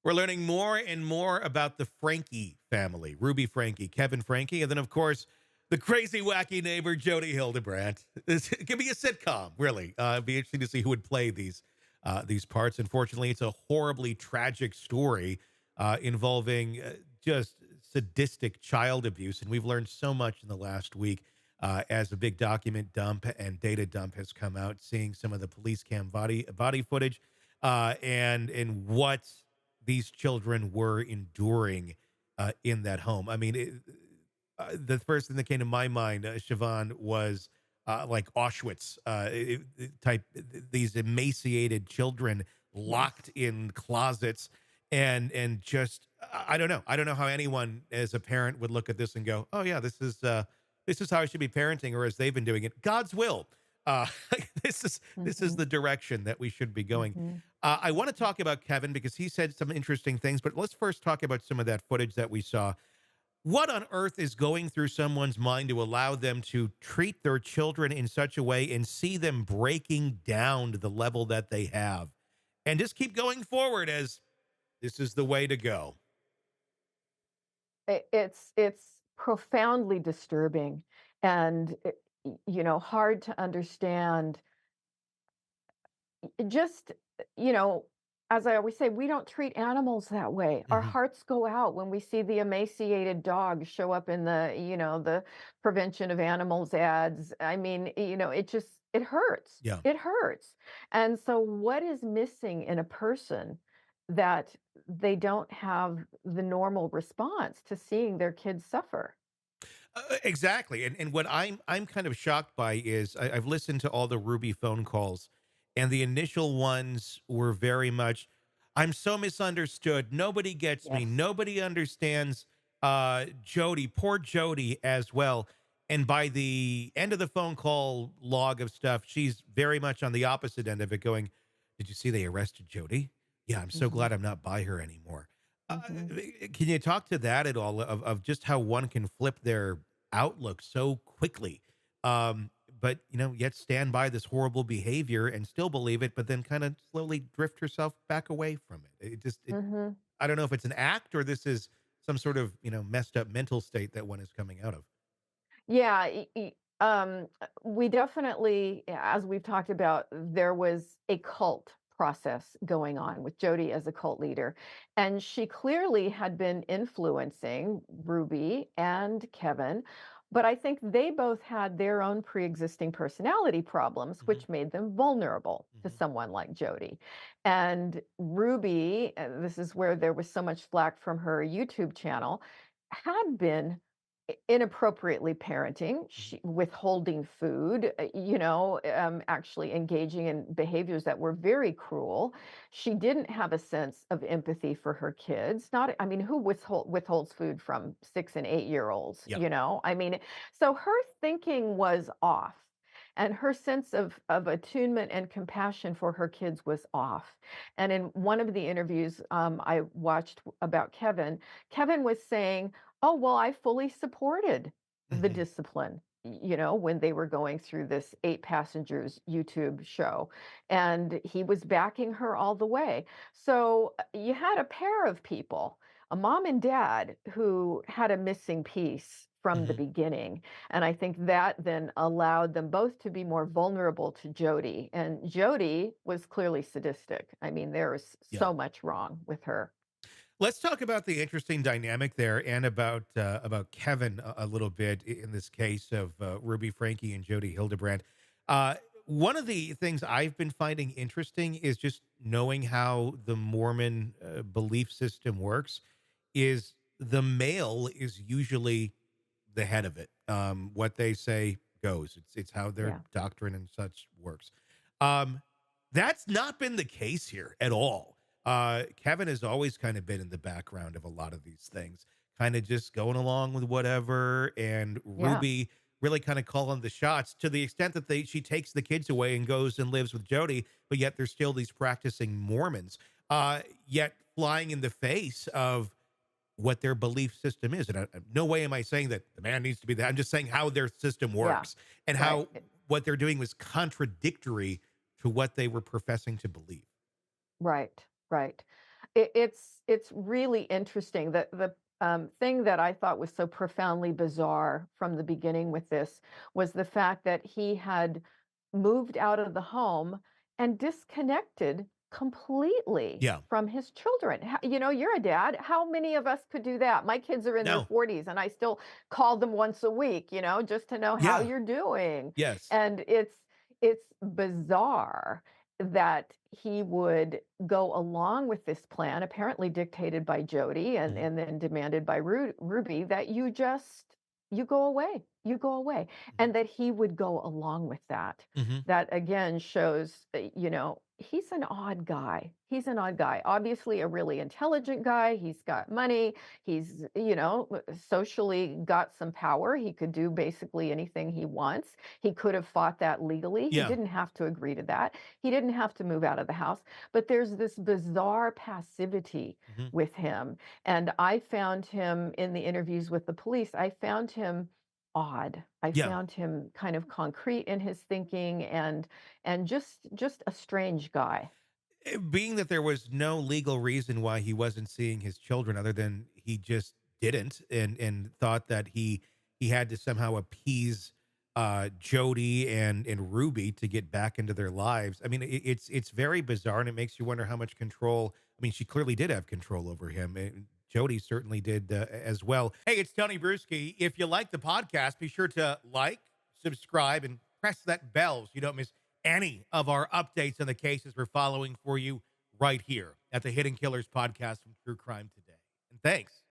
We're learning more and more about the Frankie family, Ruby Frankie, Kevin Frankie, and then, of course, the crazy, wacky neighbor, Jody Hildebrandt. It could be a sitcom, really. It'd be interesting to see who would play these parts. Unfortunately, it's a horribly tragic story involving just sadistic child abuse, and we've learned so much in the last week as a big document dump and data dump has come out, seeing some of the police cam body footage and what these children were enduring in that home. I mean, the first thing that came to my mind, Siobhan, was like Auschwitz type. These emaciated children Yes. locked in closets, and just I don't know. I don't know how anyone as a parent would look at this and go, "Oh yeah, this is how I should be parenting," or as they've been doing it. God's will. Uh, this is Mhm. the direction that we should be going. Mhm. I want to talk about Kevin because he said some interesting things, but let's first talk about some of that footage that we saw. What on earth is going through someone's mind to allow them to treat their children in such a way and see them breaking down to the level that they have and just keep going forward as this is the way to go? It's profoundly disturbing and, hard to understand. Just, you know, as I always say, we don't treat animals that way. Our Mhm. hearts go out when we see the emaciated dog show up in the prevention of animals ads. I mean, it hurts. Yeah. It hurts. And so what is missing in a person that they don't have the normal response to seeing their kids suffer? Exactly. And what I'm kind of shocked by is I've listened to all the Ruby phone calls, and the initial ones were very much, I'm so misunderstood. Nobody gets me. Yes. Nobody understands Jody, poor Jody as well. And by the end of the phone call log of stuff, she's very much on the opposite end of it, going, "Did you see they arrested Jody? Yeah, I'm so Mhm. glad I'm not by her anymore." Mhm. Can you talk to that at all of just how one can flip their outlook so quickly? But yet stand by this horrible behavior and still believe it, but then kind of slowly drift herself back away from it. Mhm. I don't know if it's an act or this is some sort of, messed up mental state that one is coming out of. Yeah, we definitely, as we've talked about, there was a cult process going on with Jody as a cult leader, and she clearly had been influencing Ruby and Kevin, but I think they both had their own pre-existing personality problems, Hmm. which made them vulnerable to Hmm. someone like Jody. And Ruby, this is where there was so much flack from her YouTube channel, had been inappropriately parenting, Hmm. withholding food, actually engaging in behaviors that were very cruel. She didn't have a sense of empathy for her kids. Not, I mean, who withholds food from 6 and 8 year olds? Yeah. I mean, so her thinking was off. And her sense of attunement and compassion for her kids was off. And in one of the interviews I watched about Kevin, Kevin was saying, oh, well, I fully supported the Hmm. discipline, when they were going through this 8 passengers YouTube show, and he was backing her all the way. So, you had a pair of people, a mom and dad, who had a missing piece from the Hmm. beginning, and I think that then allowed them both to be more vulnerable to Jody, and Jody was clearly sadistic. I mean, there was Yeah. so much wrong with her. Let's talk about the interesting dynamic there and about Kevin a little bit in this case of Ruby Frankie and Jody Hildebrandt. Uh, One of the things I've been finding interesting is just knowing how the Mormon belief system works. Is the male is usually the head of it. What they say goes. It's how their Yeah. doctrine and such works. Um, that's not been the case here at all. Kevin has always kind of been in the background of a lot of these things, kind of just going along with whatever. And Yeah. Ruby really kind of calling the shots to the extent that she takes the kids away and goes and lives with Jody, but yet there's still these practicing Mormons, yet flying in the face of what their belief system is. And no way am I saying that the man needs to be that. I'm just saying how their system Yeah. works and Right. how what they're doing was contradictory to what they were professing to believe. Right, right. It's really interesting. The thing that I thought was so profoundly bizarre from the beginning with this was the fact that he had moved out of the home and disconnected completely Yeah. from his children. You're a dad. How many of us could do that? My kids are in their No. 40s and I still call them once a week, just to know how Yeah. you're doing. Yes. And it's bizarre that he would go along with this plan, apparently dictated by Jody and, Mhm. and then demanded by Ruby, that you go away, you go away. Mhm. And that he would go along with that. Mhm. That again shows, he's an odd guy. He's an odd guy. Obviously, a really intelligent guy. He's got money. He's, socially got some power. He could do basically anything he wants. He could have fought that legally. He Yeah. didn't have to agree to that. He didn't have to move out of the house. But there's this bizarre passivity Mhm. with him. And I found him in the interviews with the police, I found him odd. I Yeah. found him kind of concrete in his thinking and just a strange guy. Being that there was no legal reason why he wasn't seeing his children other than he just didn't and thought that he had to somehow appease Jody and Ruby to get back into their lives. I mean, it's very bizarre and it makes you wonder how much control. I mean, she clearly did have control over him. And Jody certainly did as well. Hey, it's Tony Brueski. If you like the podcast, be sure to like, subscribe, and press that bell so you don't miss any of our updates on the cases we're following for you right here at the Hidden Killers podcast from True Crime Today. And thanks